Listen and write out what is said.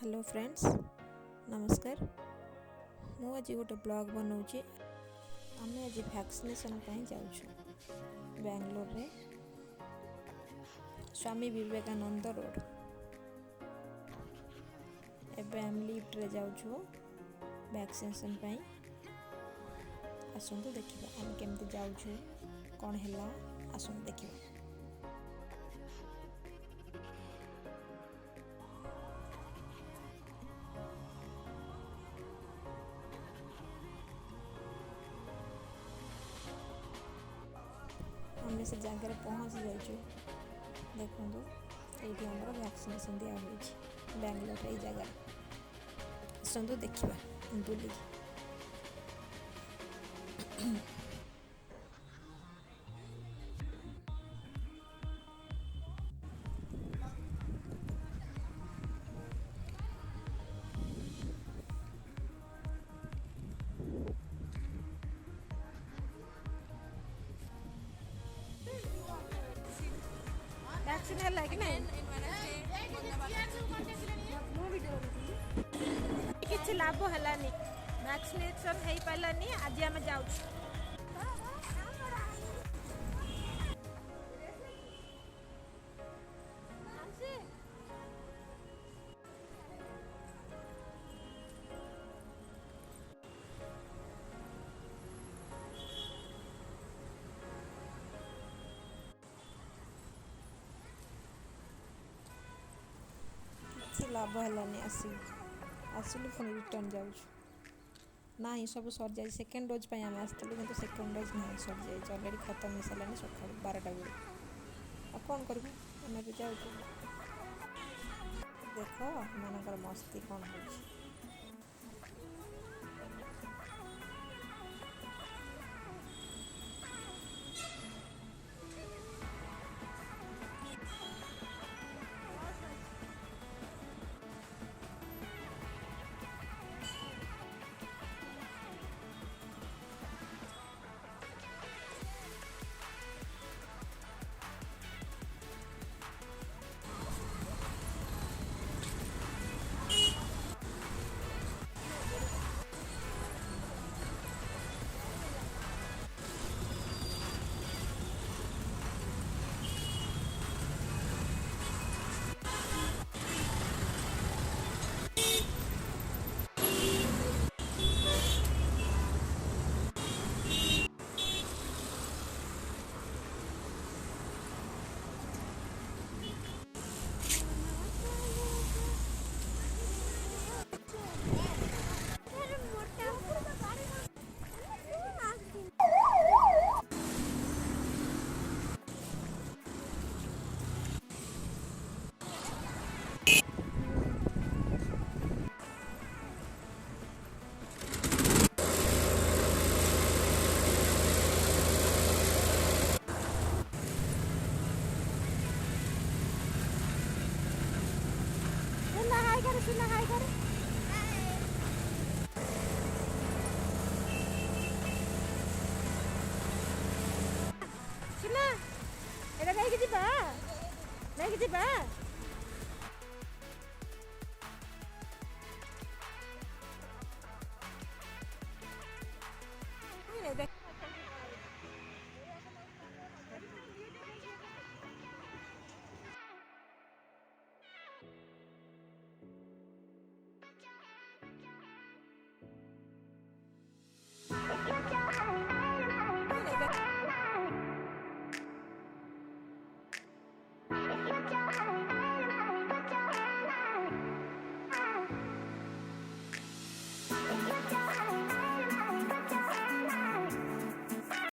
Hello friends नमस्कार मु आज गोटे ब्लॉग बनाऊँगी आम आज वैक्सीनेशन जाऊँ बेंगलोर रे स्वामी विवेकानंद रोड एबे आम लिफ्ट रे जाऊँ वैक्सीनेशन आसतु देखा आम केमती जाऊँ कौन है आसतु देखा। आम से जगार पहुँच जाइए देखो ये आम वैक्सीनेशन दिया बेंगलोर ये जगह आसतु देखा बुल वैक्सीन है कि नहीं किसी लाभ है वैक्सीनेशन हो पारानी आज आम जाऊँ लाभ है आसलु पुणी रिटर्न जाऊँ ना सब सर जाए सेकेंड डोज आम आसलु कि सेकेंड डोज ना सर जाए अलरेडी खत्म हो सारा सका 12टा बेले आ कौन करूँ आम भी जाऊँ देख मनकर मस्ती कौन हो। हाय कर सुना एटा नहीं कि जीवा